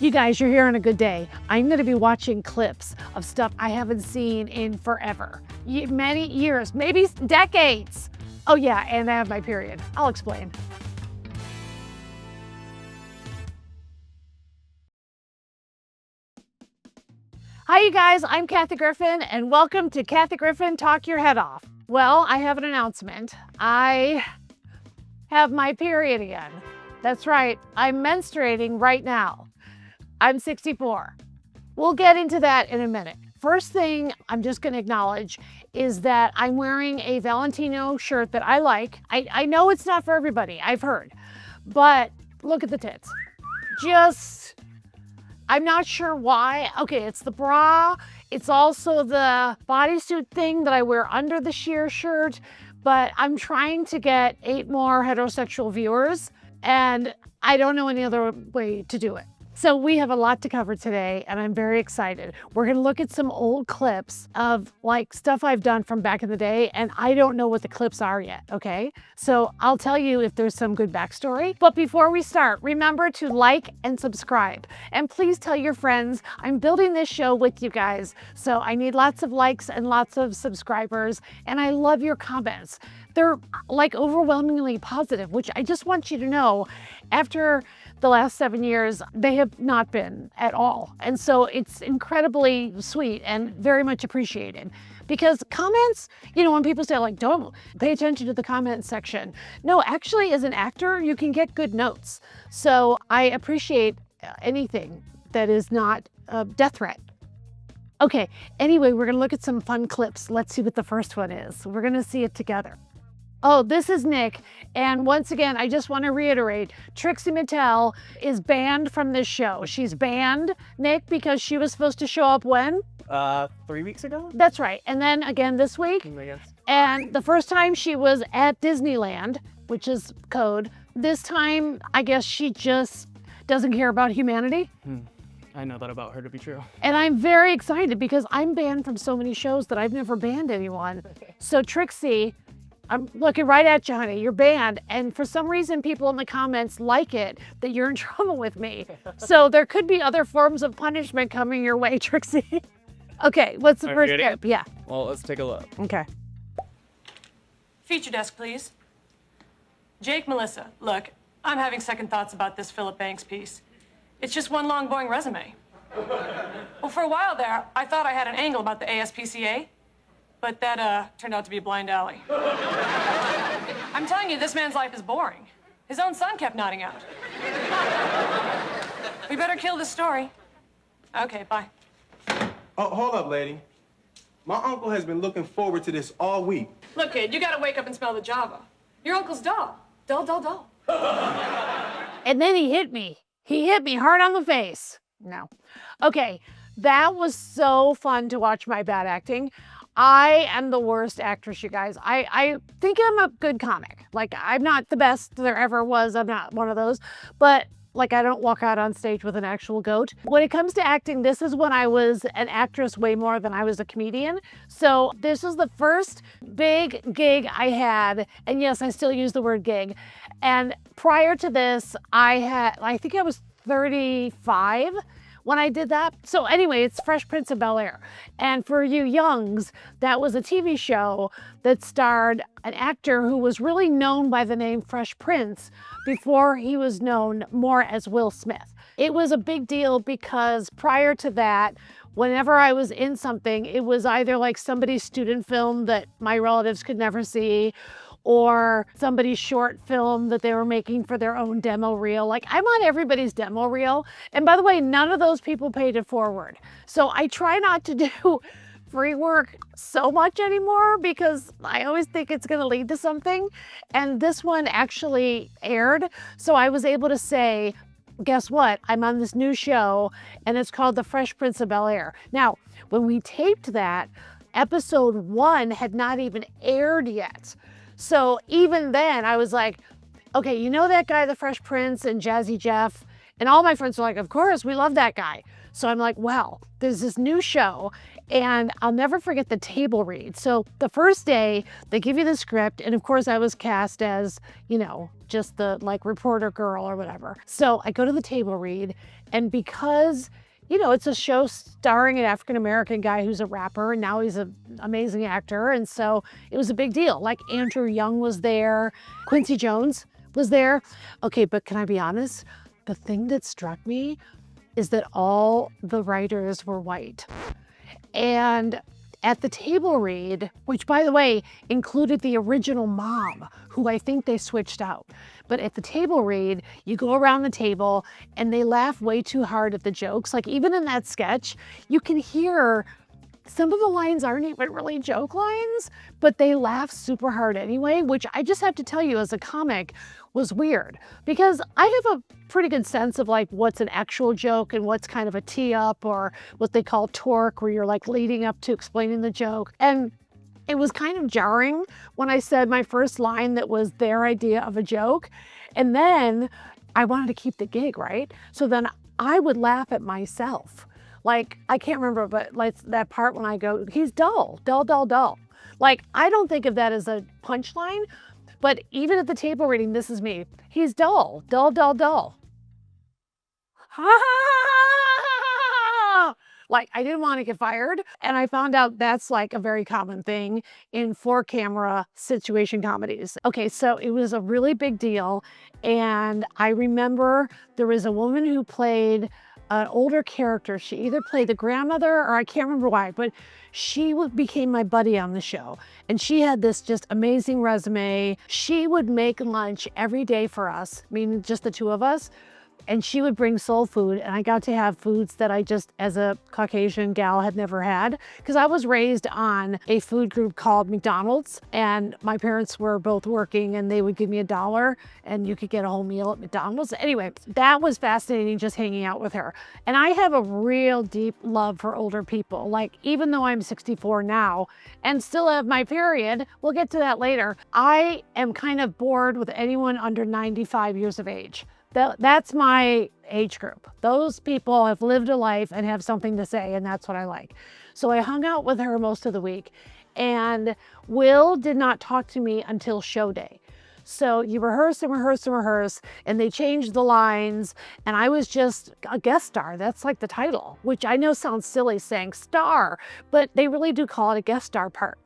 You guys, you're here on a good day. I'm going to be watching clips of stuff I haven't seen in forever. Many years, maybe decades. Oh yeah, and I have my period. I'll explain. Hi you guys, I'm Kathy Griffin and welcome to Kathy Griffin Talk Your Head Off. Well, I have an announcement. I have my period again. That's right, I'm menstruating right now. I'm 64. We'll get into that in a minute. First thing I'm just gonna acknowledge is that I'm wearing a Valentino shirt that I like. I know it's not for everybody, I've heard, but look at the tits. I'm not sure why. Okay, it's the bra. It's also the bodysuit thing that I wear under the sheer shirt, but I'm trying to get 8 more heterosexual viewers and I don't know any other way to do it. So we have a lot to cover today and I'm very excited. We're gonna look at some old clips of like stuff I've done from back in the day and I don't know what the clips are yet, okay? So I'll tell you if there's some good backstory. But before we start, remember to like and subscribe. And please tell your friends, I'm building this show with you guys. So I need lots of likes and lots of subscribers and I love your comments. They're like overwhelmingly positive, which I just want you to know after the last 7 years, they have not been at all. And so it's incredibly sweet and very much appreciated. Because comments, you know, when people say like, don't pay attention to the comment section. No, actually as an actor, you can get good notes. So I appreciate anything that is not a death threat. Okay, anyway, we're gonna look at some fun clips. Let's see what the first one is. We're gonna see it together. Oh, this is Nick. And once again, I just want to reiterate, Trixie Mattel is banned from this show. She's banned, Nick, because she was supposed to show up when? 3 weeks ago? That's right. And then again this week. I guess. And the first time she was at Disneyland, which is code. This time, I guess she just doesn't care about humanity. I know that about her to be true. And I'm very excited because I'm banned from so many shows that I've never banned anyone. So Trixie, I'm looking right at you, honey. You're banned. And for some reason, people in the comments like it, that you're in trouble with me. So there could be other forms of punishment coming your way, Trixie. Okay, what's the first clip? Yeah. Well, let's take a look. Okay. Feature desk, please. Jake, Melissa, look, I'm having second thoughts about this Philip Banks piece. It's just one long, boring resume. Well, for a while there, I thought I had an angle about the ASPCA. But that turned out to be a blind alley. I'm telling you, this man's life is boring. His own son kept nodding out. We better kill this story. Okay, bye. Oh, hold up, lady. My uncle has been looking forward to this all week. Look, kid, you gotta wake up and smell the Java. Your uncle's dull. Dull, dull, dull. And then he hit me. He hit me hard on the face. No. Okay, that was so fun to watch my bad acting. I am the worst actress, you guys. I think I'm a good comic. Like, I'm not the best there ever was. I'm not one of those. But, like, I don't walk out on stage with an actual goat. When it comes to acting, this is when I was an actress way more than I was a comedian. So this was the first big gig I had. And yes, I still use the word gig. And prior to this, I think I was 35 when I did that. So anyway, it's Fresh Prince of Bel Air. And for you youngs, that was a TV show that starred an actor who was really known by the name Fresh Prince before he was known more as Will Smith. It was a big deal because prior to that, whenever I was in something, it was either like somebody's student film that my relatives could never see, or somebody's short film that they were making for their own demo reel. Like, I'm on everybody's demo reel. And by the way, none of those people paid it forward. So I try not to do free work so much anymore because I always think it's gonna lead to something. And this one actually aired. So I was able to say, guess what? I'm on this new show and it's called The Fresh Prince of Bel Air. Now, when we taped that, episode 1 had not even aired yet. So even then I was like, okay, you know that guy, the Fresh Prince and Jazzy Jeff? And all my friends were like, of course, we love that guy. So I'm like, well, there's this new show and I'll never forget the table read. So the first day they give you the script, and of course I was cast as, just the like reporter girl or whatever. So I go to the table read, and because it's a show starring an African-American guy who's a rapper, and now he's an amazing actor. And so it was a big deal. Like Andrew Young was there, Quincy Jones was there. Okay, but can I be honest? The thing that struck me is that all the writers were white. And at the table read, which by the way, included the original mom, who I think they switched out. But at the table read, you go around the table and they laugh way too hard at the jokes. Like even in that sketch, you can hear some of the lines aren't even really joke lines, but they laugh super hard anyway, which I just have to tell you as a comic was weird, because I have a pretty good sense of like what's an actual joke and what's kind of a tee up, or what they call torque, where you're like leading up to explaining the joke. And it was kind of jarring when I said my first line that was their idea of a joke. And then I wanted to keep the gig, right? So then I would laugh at myself. Like, I can't remember, but like that part when I go, he's dull, dull, dull, dull. Like, I don't think of that as a punchline, but even at the table reading, this is me. He's dull, dull, dull, dull. Like, I didn't want to get fired. And I found out that's like a very common thing in 4-camera situation comedies. Okay, so it was a really big deal. And I remember there was a woman who played an older character. She either played the grandmother, or I can't remember why, but she became my buddy on the show. And she had this just amazing resume. She would make lunch every day for us, meaning just the two of us. And she would bring soul food, and I got to have foods that I just, as a Caucasian gal, had never had. Because I was raised on a food group called McDonald's, and my parents were both working, and they would give me $1, and you could get a whole meal at McDonald's. Anyway, that was fascinating, just hanging out with her. And I have a real deep love for older people. Like, even though I'm 64 now and still have my period, we'll get to that later, I am kind of bored with anyone under 95 years of age. That's my age group. Those people have lived a life and have something to say, and that's what I like. So I hung out with her most of the week, and Will did not talk to me until show day. So you rehearse and rehearse and rehearse, and they changed the lines, and I was just a guest star. That's like the title, which I know sounds silly saying star, but they really do call it a guest star part.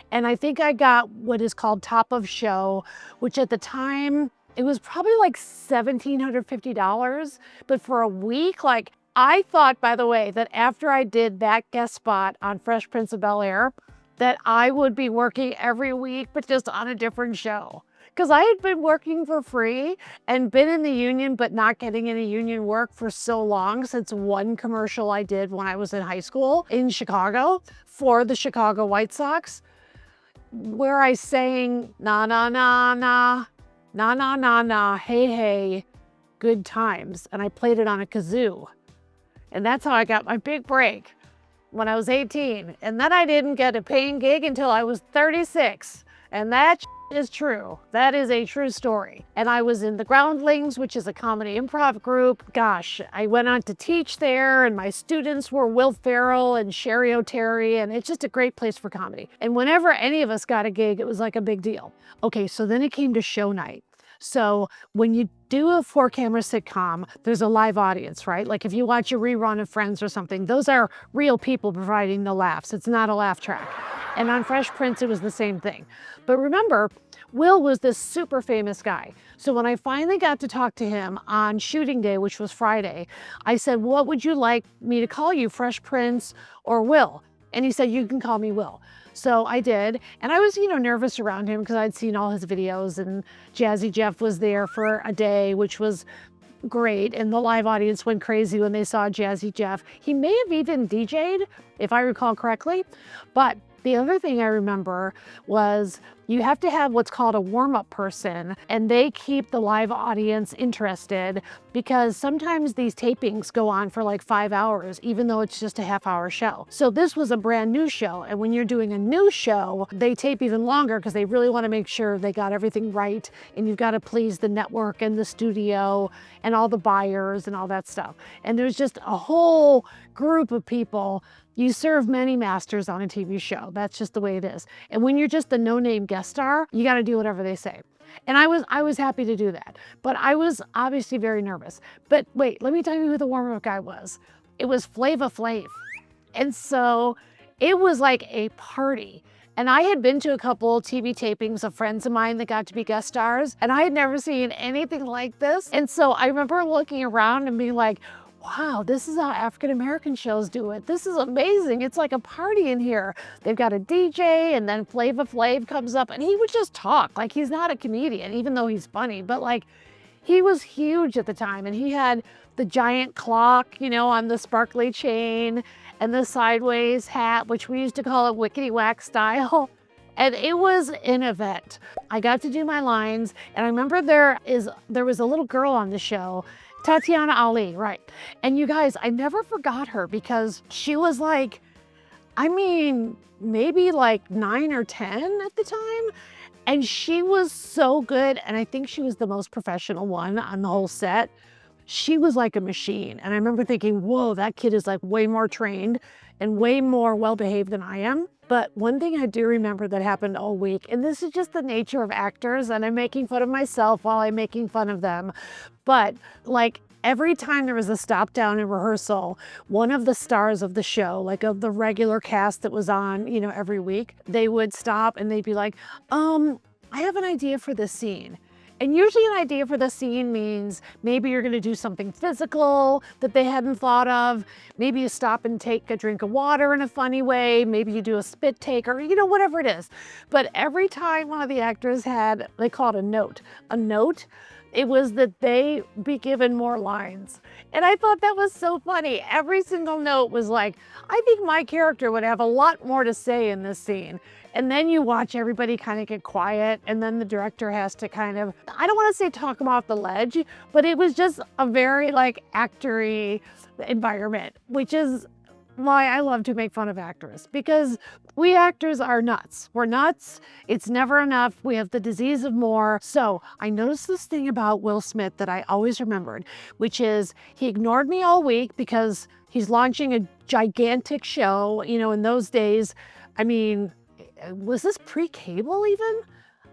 And I think I got what is called top of show, which at the time, it was probably like $1,750, but for a week, like I thought, by the way, that after I did that guest spot on Fresh Prince of Bel Air, that I would be working every week, but just on a different show. Because I had been working for free and been in the union, but not getting any union work for so long, since one commercial I did when I was in high school in Chicago for the Chicago White Sox, where I sang na na na na, na na na na, hey hey, good times. And I played it on a kazoo. And that's how I got my big break when I was 18. And then I didn't get a paying gig until I was 36. And that is true. That is a true story. And I was in the Groundlings, which is a comedy improv group. Gosh, I went on to teach there, and my students were Will Ferrell and Sherry O'Terry, and it's just a great place for comedy. And whenever any of us got a gig, it was like a big deal. Okay, so then it came to show night. So when you do a 4-camera sitcom, there's a live audience, right? Like if you watch a rerun of Friends or something, those are real people providing the laughs. It's not a laugh track. And on Fresh Prince, it was the same thing. But remember, Will was this super famous guy. So when I finally got to talk to him on shooting day, which was Friday, I said, what would you like me to call you, Fresh Prince or Will? And he said, you can call me Will. So I did, and I was, nervous around him because I'd seen all his videos, and Jazzy Jeff was there for a day, which was great, and the live audience went crazy when they saw Jazzy Jeff. He may have even DJ'd, if I recall correctly, but the other thing I remember was you have to have what's called a warm-up person, and they keep the live audience interested because sometimes these tapings go on for like 5 hours, even though it's just a half-hour show. So this was a brand new show, and when you're doing a new show, they tape even longer because they really want to make sure they got everything right, and you've got to please the network and the studio and all the buyers and all that stuff. And there's just a whole group of people. You serve many masters on a TV show. That's just the way it is. And when you're just a no-name guest star, you got to do whatever they say. And I was happy to do that, but I was obviously very nervous. But wait, let me tell you who the warm-up guy was. It was Flava Flav. And so it was like a party. And I had been to a couple TV tapings of friends of mine that got to be guest stars, and I had never seen anything like this. And so I remember looking around and being like, wow, this is how African-American shows do it. This is amazing. It's like a party in here. They've got a DJ, and then Flava Flav comes up and he would just talk. Like, he's not a comedian, even though he's funny, but like, he was huge at the time, and he had the giant clock, you know, on the sparkly chain and the sideways hat, which we used to call it wickety whack style. And it was an event. I got to do my lines, and I remember there was a little girl on the show, Tatiana Ali, right? And you guys, I never forgot her because she was like, I mean, maybe like 9 or 10 at the time. And she was so good. And I think she was the most professional one on the whole set. She was like a machine. And I remember thinking, whoa, that kid is like way more trained and way more well-behaved than I am. But one thing I do remember that happened all week, and this is just the nature of actors, and I'm making fun of myself while I'm making fun of them, but like every time there was a stop down in rehearsal, one of the stars of the show, like of the regular cast that was on, you know, every week, they would stop and they'd be like, I have an idea for this scene. And usually an idea for the scene means maybe you're gonna do something physical that they hadn't thought of. Maybe you stop and take a drink of water in a funny way. Maybe you do a spit take or, you know, whatever it is. But every time one of the actors had, they call it a note, it was that they be given more lines. And I thought that was so funny. Every single note was like, I think my character would have a lot more to say in this scene. And then you watch everybody kind of get quiet, and then the director has to kind of, I don't want to say talk them off the ledge, but it was just a very like actory environment, which is why I love to make fun of actors, because we actors are nuts. We're nuts. It's never enough. We have the disease of more. So I noticed this thing about Will Smith that I always remembered, which is he ignored me all week because he's launching a gigantic show. You know, in those days, I mean, was this pre-cable even?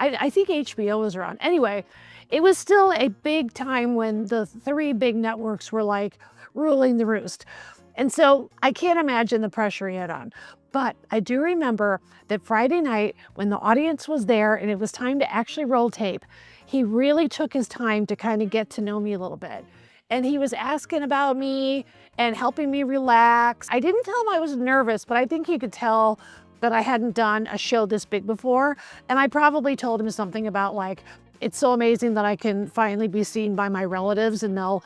I think HBO was around. Anyway, it was still a big time when the 3 big networks were like ruling the roost. And so I can't imagine the pressure he had on. But I do remember that Friday night when the audience was there and it was time to actually roll tape, he really took his time to kind of get to know me a little bit. And he was asking about me and helping me relax. I didn't tell him I was nervous, but I think he could tell that I hadn't done a show this big before. And I probably told him something about like, it's so amazing that I can finally be seen by my relatives and they'll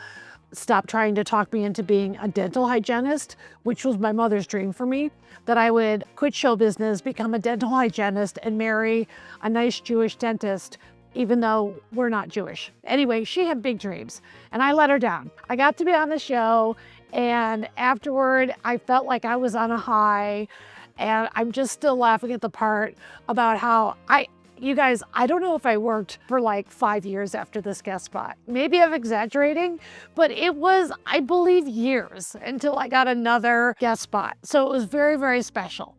stop trying to talk me into being a dental hygienist, which was my mother's dream for me, that I would quit show business, become a dental hygienist and marry a nice Jewish dentist, even though we're not Jewish. Anyway, she had big dreams and I let her down. I got to be on the show, and afterward I felt like I was on a high. And I'm just still laughing at the part about how you guys, I don't know if I worked for like 5 years after this guest spot. Maybe I'm exaggerating, but it was, I believe, years until I got another guest spot. So it was very, very special.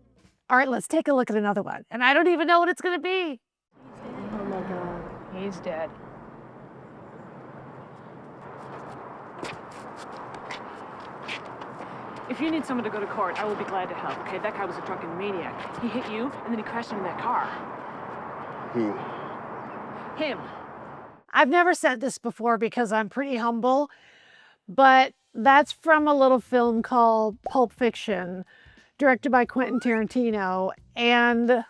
All right, let's take a look at another one. And I don't even know what it's gonna be. Oh my God, he's dead. If you need someone to go to court, I will be glad to help, okay? That guy was a drunken maniac. He hit you, and then he crashed into that car. Who? Him. I've never said this before because I'm pretty humble, but that's from a little film called Pulp Fiction, directed by Quentin Tarantino. And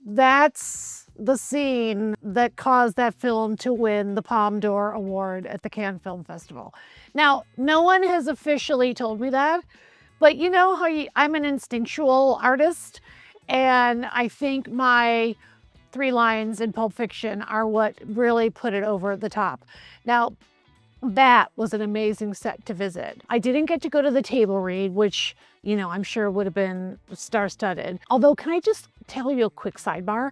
that's the scene that caused that film to win the Palme d'Or award at the Cannes Film Festival. Now, no one has officially told me that, but you know how I'm an instinctual artist, and I think my three lines in Pulp Fiction are what really put it over the top. Now, that was an amazing set to visit. I didn't get to go to the table read, which, you know, I'm sure would have been star-studded. Although, can I just tell you a quick sidebar?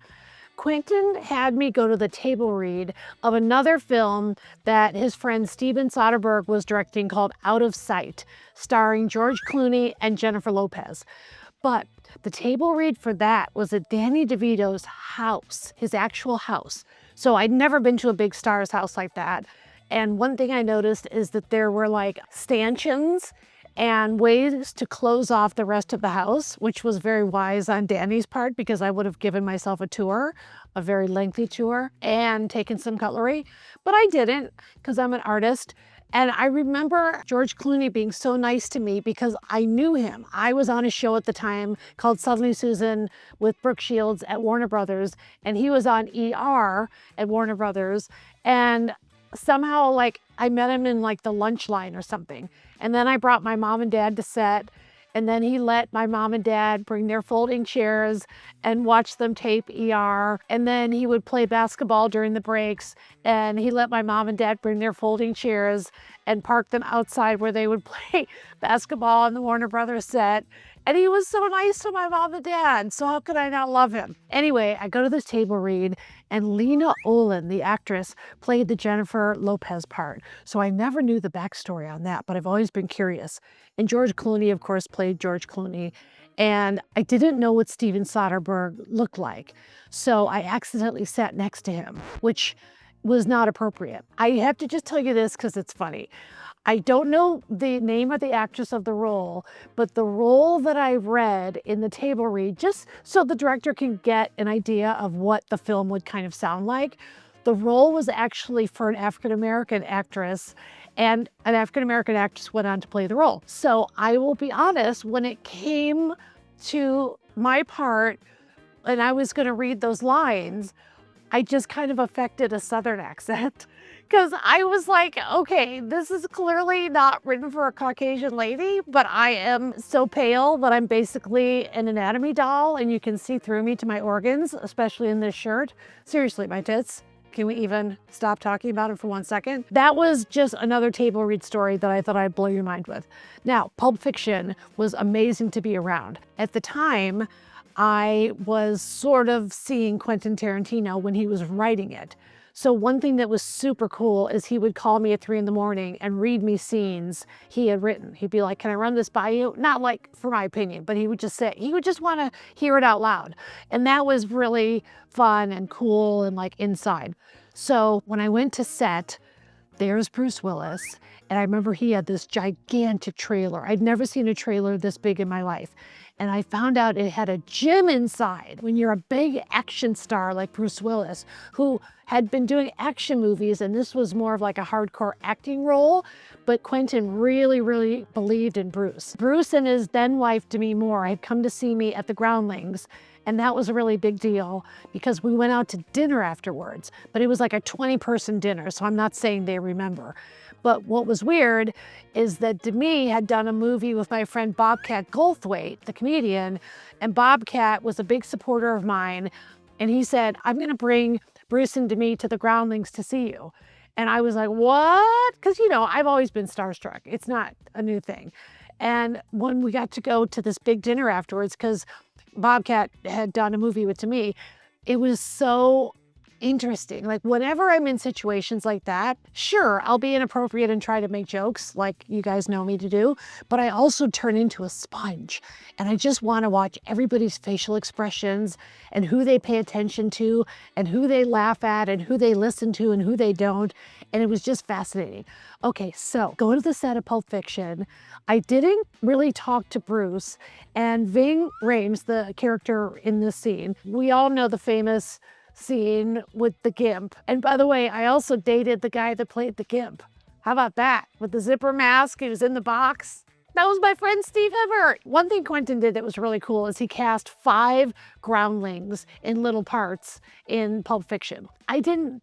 Quentin had me go to the table read of another film that his friend Steven Soderbergh was directing called Out of Sight, starring George Clooney and Jennifer Lopez. But the table read for that was at Danny DeVito's house, his actual house. So I'd never been to a big star's house like that. And one thing I noticed is that there were like stanchions and ways to close off the rest of the house, which was very wise on Danny's part because I would have given myself a tour, a very lengthy tour, and taken some cutlery. But I didn't because I'm an artist. And I remember George Clooney being so nice to me because I knew him. I was on a show at the time called Suddenly Susan with Brooke Shields at Warner Brothers, and he was on ER at Warner Brothers. And somehow, like, I met him in like the lunch line or something. And then I brought my mom and dad to set, and then he let my mom and dad bring their folding chairs and watch them tape ER. And then he would play basketball during the breaks, and he let my mom and dad bring their folding chairs and park them outside where they would play basketball on the Warner Brothers set. And he was so nice to my mom and dad. So how could I not love him? Anyway, I go to this table read, and Lena Olin, the actress, played the Jennifer Lopez part. So I never knew the backstory on that, but I've always been curious. And George Clooney, of course, played George Clooney. And I didn't know what Steven Soderbergh looked like. So I accidentally sat next to him, which was not appropriate. I have to just tell you this because it's funny. I don't know the name of the actress of the role, but the role that I read in the table read, just so the director can get an idea of what the film would kind of sound like, the role was actually for an African-American actress, and an African-American actress went on to play the role. So I will be honest, when it came to my part, and I was gonna read those lines, I just kind of affected a Southern accent. Because I was like, okay, this is clearly not written for a Caucasian lady, but I am so pale that I'm basically an anatomy doll and you can see through me to my organs, especially in this shirt. Seriously, my tits. Can we even stop talking about it for 1 second? That was just another table read story that I thought I'd blow your mind with. Now, Pulp Fiction was amazing to be around. At the time, I was sort of seeing Quentin Tarantino when he was writing it. So one thing that was super cool is he would call me at 3 a.m. and read me scenes he had written. He'd be like, can I run this by you? Not like for my opinion, but he would just say, he would just want to hear it out loud. And that was really fun and cool and like inside. So when I went to set, there's Bruce Willis. And I remember he had this gigantic trailer. I'd never seen a trailer this big in my life. And I found out it had a gym inside. When you're a big action star like Bruce Willis, who had been doing action movies, and this was more of like a hardcore acting role, but Quentin really, really believed in Bruce. Bruce and his then wife, Demi Moore, had come to see me at the Groundlings, and that was a really big deal because we went out to dinner afterwards, but it was like a 20-person dinner, so I'm not saying they remember. But what was weird is that Demi had done a movie with my friend Bobcat Goldthwait, the comedian, and Bobcat was a big supporter of mine. And he said, I'm gonna bring Bruce and Demi to the Groundlings to see you. And I was like, what? Because, you know, I've always been starstruck. It's not a new thing. And when we got to go to this big dinner afterwards, because Bobcat had done a movie with Demi, it was so interesting. Like whenever I'm in situations like that, sure, I'll be inappropriate and try to make jokes like you guys know me to do, but I also turn into a sponge and I just want to watch everybody's facial expressions and who they pay attention to and who they laugh at and who they listen to and who they don't. And it was just fascinating. Okay, so go to the set of Pulp Fiction. I didn't really talk to Bruce, and Ving Rhames, the character in this scene, we all know the famous scene with the gimp. And by the way, I also dated the guy that played the gimp. How about that? With the zipper mask, he was in the box. That was my friend Steve Everett. One thing Quentin did that was really cool is he cast 5 groundlings in little parts in Pulp Fiction. I didn't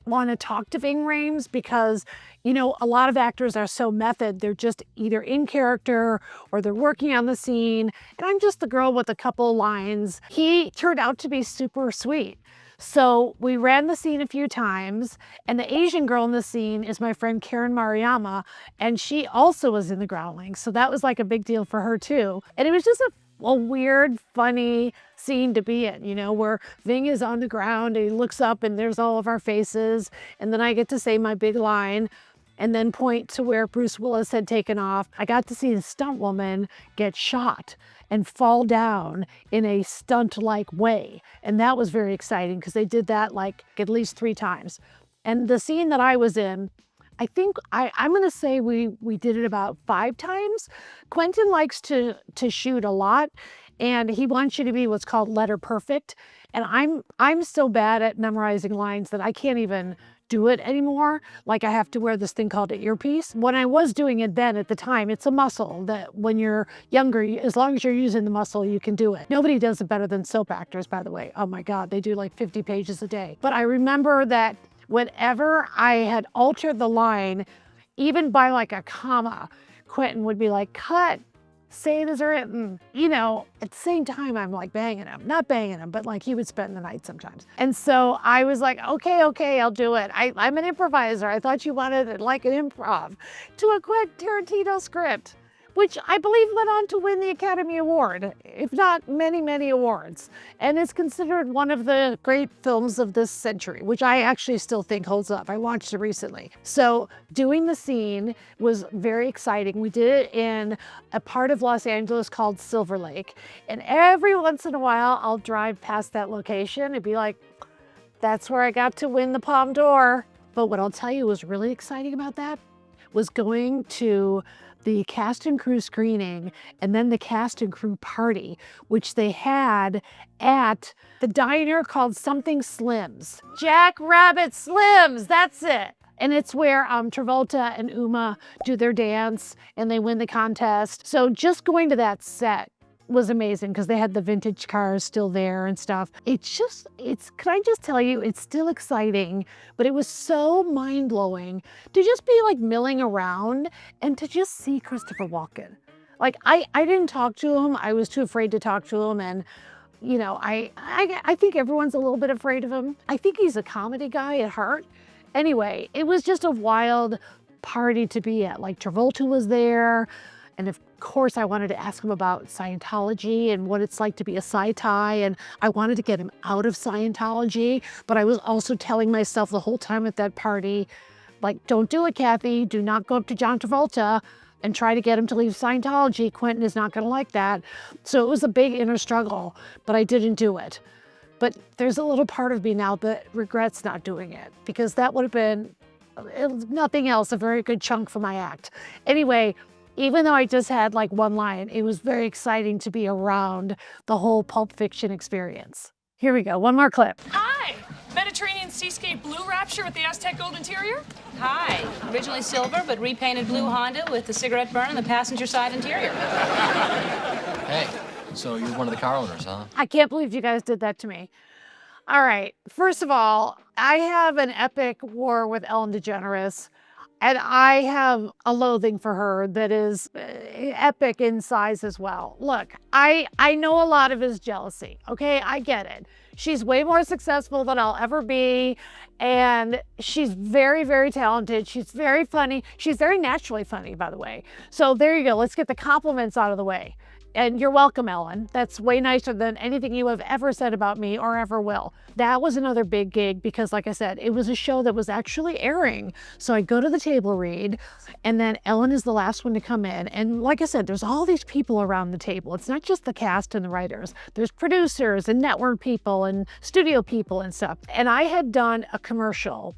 want to talk to Ving Rhames because, you know, a lot of actors are so method. They're just either in character or they're working on the scene. And I'm just the girl with a couple lines. He turned out to be super sweet. So we ran the scene a few times, and the Asian girl in the scene is my friend Karen Mariyama, and she also was in the Growling. So that was like a big deal for her too. And it was just a weird, funny scene to be in, you know, where Ving is on the ground and he looks up and there's all of our faces. And then I get to say my big line and then point to where Bruce Willis had taken off. I got to see the stunt woman get shot and fall down in a stunt-like way. And that was very exciting because they did that like at least 3 times. And the scene that I was in, I think I'm gonna say we did it about 5 times. Quentin likes to shoot a lot, and he wants you to be what's called letter perfect. And I'm so bad at memorizing lines that I can't even do it anymore. Like I have to wear this thing called an earpiece. When I was doing it then at the time, it's a muscle that when you're younger, as long as you're using the muscle, you can do it. Nobody does it better than soap actors, by the way. Oh my God, they do like 50 pages a day. But I remember that whenever I had altered the line, even by like a comma, Quentin would be like, cut, say it as written. You know, at the same time, I'm like banging him. Not banging him, but like he would spend the night sometimes. And so I was like, okay, I'll do it. I'm an improviser. I thought you wanted it like an improv to a Quentin Tarantino script, which I believe went on to win the Academy Award, if not many, many awards. And it's considered one of the great films of this century, which I actually still think holds up. I watched it recently. So doing the scene was very exciting. We did it in a part of Los Angeles called Silver Lake. And every once in a while, I'll drive past that location and be like, that's where I got to win the Palme d'Or. But what I'll tell you was really exciting about that was going to the cast and crew screening and then the cast and crew party, which they had at the diner called something Slims. Jack Rabbit Slims, that's it. And it's where Travolta and Uma do their dance and they win the contest. So just going to that set was amazing because they had the vintage cars still there and stuff. Can I just tell you, it's still exciting, but it was so mind-blowing to just be like milling around and to just see Christopher Walken. Like I didn't talk to him. I was too afraid to talk to him. And you know, I think everyone's a little bit afraid of him. I think he's a comedy guy at heart. Anyway, it was just a wild party to be at. Like Travolta was there. And of course, I wanted to ask him about Scientology and what it's like to be a Sci-Tie. And I wanted to get him out of Scientology. But I was also telling myself the whole time at that party, like, don't do it, Kathy. Do not go up to John Travolta and try to get him to leave Scientology. Quentin is not going to like that. So it was a big inner struggle, but I didn't do it. But there's a little part of me now that regrets not doing it because that would have been, if nothing else, a very good chunk for my act. Anyway, even though I just had like one line, it was very exciting to be around the whole Pulp Fiction experience. Here we go, one more clip. Hi! Mediterranean seascape blue rapture with the Aztec gold interior? Hi. Originally silver, but repainted blue Honda with the cigarette burn in the passenger side interior. Hey, so you're one of the car owners, huh? I can't believe you guys did that to me. All right, first of all, I have an epic war with Ellen DeGeneres. And I have a loathing for her that is epic in size as well. Look, I know a lot of his jealousy, okay? I get it. She's way more successful than I'll ever be. And she's very, very talented. She's very funny. She's very naturally funny, by the way. So there you go. Let's get the compliments out of the way. And you're welcome, Ellen. That's way nicer than anything you have ever said about me or ever will. That was another big gig because, like I said, it was a show that was actually airing. So I go to the table read, and then Ellen is the last one to come in. And like I said, there's all these people around the table. It's not just the cast and the writers. There's producers and network people and studio people and stuff. And I had done a commercial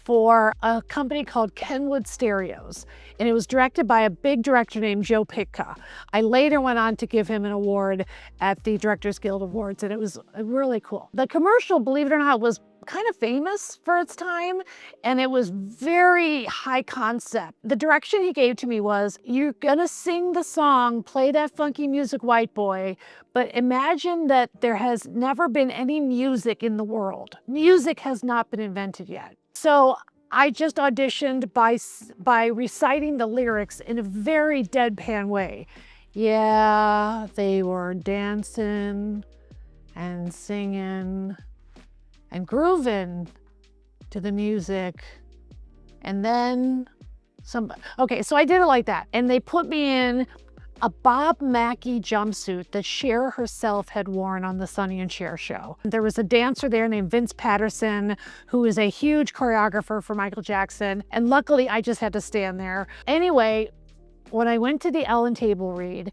for a company called Kenwood Stereos. And it was directed by a big director named Joe Pitka. I later went on to give him an award at the Directors Guild Awards, and it was really cool. The commercial, believe it or not, was kind of famous for its time, and it was very high concept. The direction he gave to me was, you're gonna sing the song, play that funky music, white boy, but imagine that there has never been any music in the world. Music has not been invented yet. So I just auditioned by reciting the lyrics in a very deadpan way. Yeah, they were dancing and singing and grooving to the music. And then okay, so I did it like that. And they put me in a Bob Mackie jumpsuit that Cher herself had worn on the Sonny and Cher show. There was a dancer there named Vince Patterson, who is a huge choreographer for Michael Jackson. And luckily I just had to stand there. Anyway, when I went to the Ellen table read,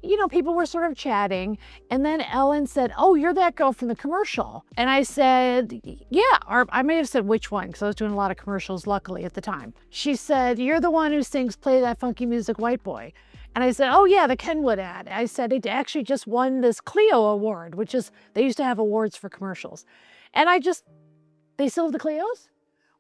you know, people were sort of chatting, and then Ellen said, "Oh, you're that girl from the commercial." And I said, "Yeah," or I may have said which one, because I was doing a lot of commercials, luckily, at the time. She said, "You're the one who sings Play That Funky Music, White Boy." And I said, "Oh yeah, the Kenwood ad." I said, "It actually just won this Clio award," which is, they used to have awards for commercials. And they still have the Clios?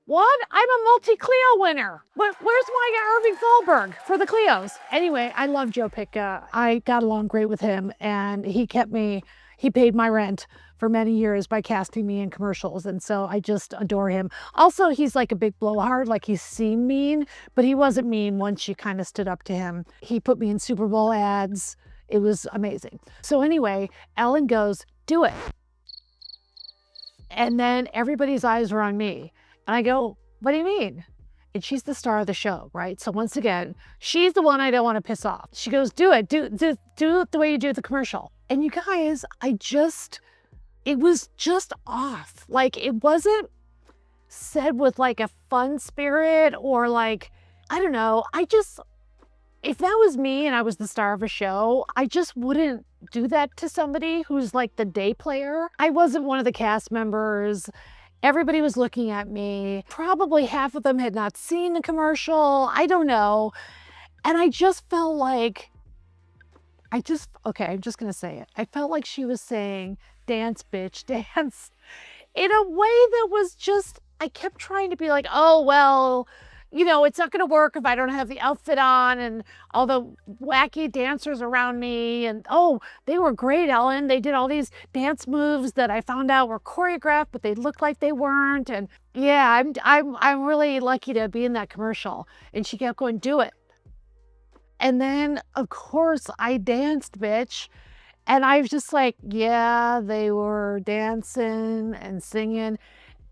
What? I'm a multi-Clio winner. Where's my Irving Thalberg for the Clios? Anyway, I love Joe Pitka. I got along great with him, and he paid my rent for many years by casting me in commercials, and so I just adore him. Also, he's like a big blowhard, like he seemed mean, but he wasn't mean once you kind of stood up to him. He put me in Super Bowl ads. It was amazing. So anyway, Ellen goes, "Do it." And then everybody's eyes were on me. And I go, "What do you mean?" And she's the star of the show, right? So once again, she's the one I don't want to piss off. She goes, "Do it, do it the way you do the commercial." And you guys, it was just off. Like, it wasn't said with like a fun spirit or like, I don't know. If that was me and I was the star of a show, I just wouldn't do that to somebody who's like the day player. I wasn't one of the cast members. Everybody was looking at me. Probably half of them had not seen the commercial. I don't know. And I just felt like, okay, I'm just gonna say it. I felt like she was saying, "Dance, bitch, dance," in a way that was just, I kept trying to be like, "Oh, well, you know, it's not gonna work if I don't have the outfit on and all the wacky dancers around me. And oh, they were great, Ellen. They did all these dance moves that I found out were choreographed, but they looked like they weren't. And yeah, I'm really lucky to be in that commercial." And she kept going, "Do it." And then of course I danced, bitch. And I was just like, yeah, they were dancing and singing.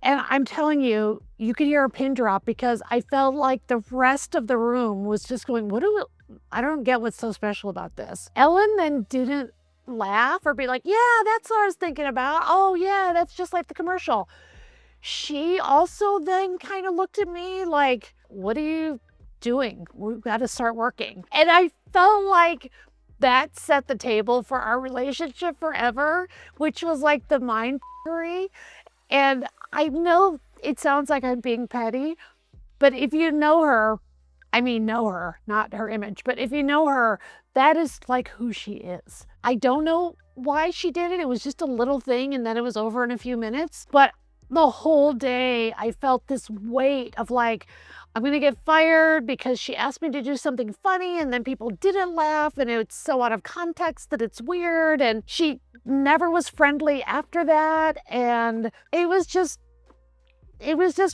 And I'm telling you, you could hear a pin drop because I felt like the rest of the room was just going, I don't get what's so special about this. Ellen then didn't laugh or be like, "Yeah, that's what I was thinking about. Oh yeah, that's just like the commercial." She also then kind of looked at me like, "What are you doing? We've got to start working." And I felt like that set the table for our relationship forever, which was like the mind f***ery. And I know it sounds like I'm being petty, but if you know her, know her, not her image, but if you know her, that is like who she is. I don't know why she did it. It was just a little thing and then it was over in a few minutes. But the whole day I felt this weight of like, I'm gonna get fired because she asked me to do something funny and then people didn't laugh and it's so out of context that it's weird. And she never was friendly after that. And it was just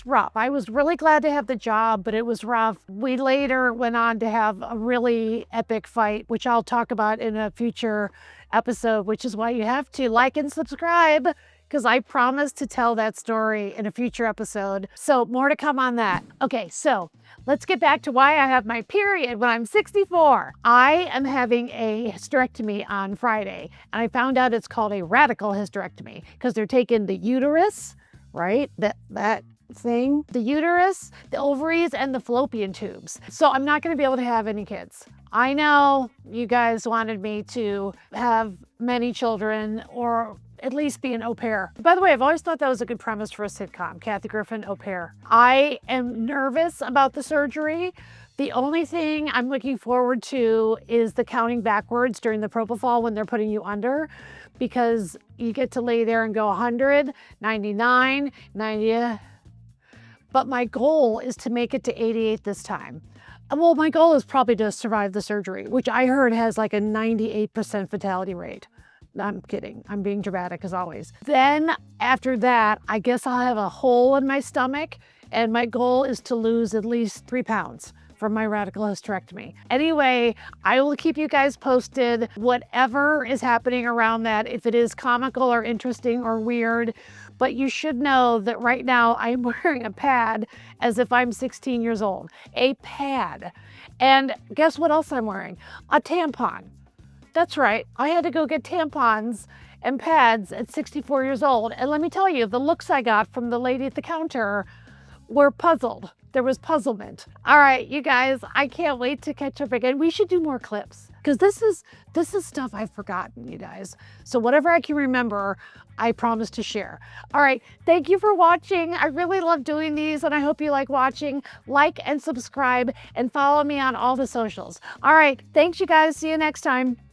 rough. I was really glad to have the job, but it was rough. We later went on to have a really epic fight, which I'll talk about in a future episode, which is why you have to like and subscribe, because I promised to tell that story in a future episode. So more to come on that. Okay, so let's get back to why I have my period when I'm 64. I am having a hysterectomy on Friday, and I found out it's called a radical hysterectomy because they're taking the uterus, right? That thing, the uterus, the ovaries, and the fallopian tubes. So I'm not gonna be able to have any kids. I know you guys wanted me to have many children or at least be an au pair. By the way, I've always thought that was a good premise for a sitcom, Kathy Griffin, au pair. I am nervous about the surgery. The only thing I'm looking forward to is the counting backwards during the propofol when they're putting you under, because you get to lay there and go 100, 99, 90. But my goal is to make it to 88 this time. Well, my goal is probably to survive the surgery, which I heard has like a 98% fatality rate. I'm kidding. I'm being dramatic as always. Then after that, I guess I'll have a hole in my stomach, and my goal is to lose at least 3 pounds from my radical hysterectomy. Anyway, I will keep you guys posted, whatever is happening around that, if it is comical or interesting or weird. but you should know that right now I'm wearing a pad as if I'm 16 years old. A pad. And guess what else I'm wearing? A tampon. That's right. I had to go get tampons and pads at 64 years old. And let me tell you, the looks I got from the lady at the counter were puzzled. There was puzzlement. All right, you guys, I can't wait to catch up again. We should do more clips because this is stuff I've forgotten, you guys. So whatever I can remember, I promise to share. All right, thank you for watching. I really love doing these and I hope you like watching. Like and subscribe and follow me on all the socials. All right, thanks you guys. See you next time.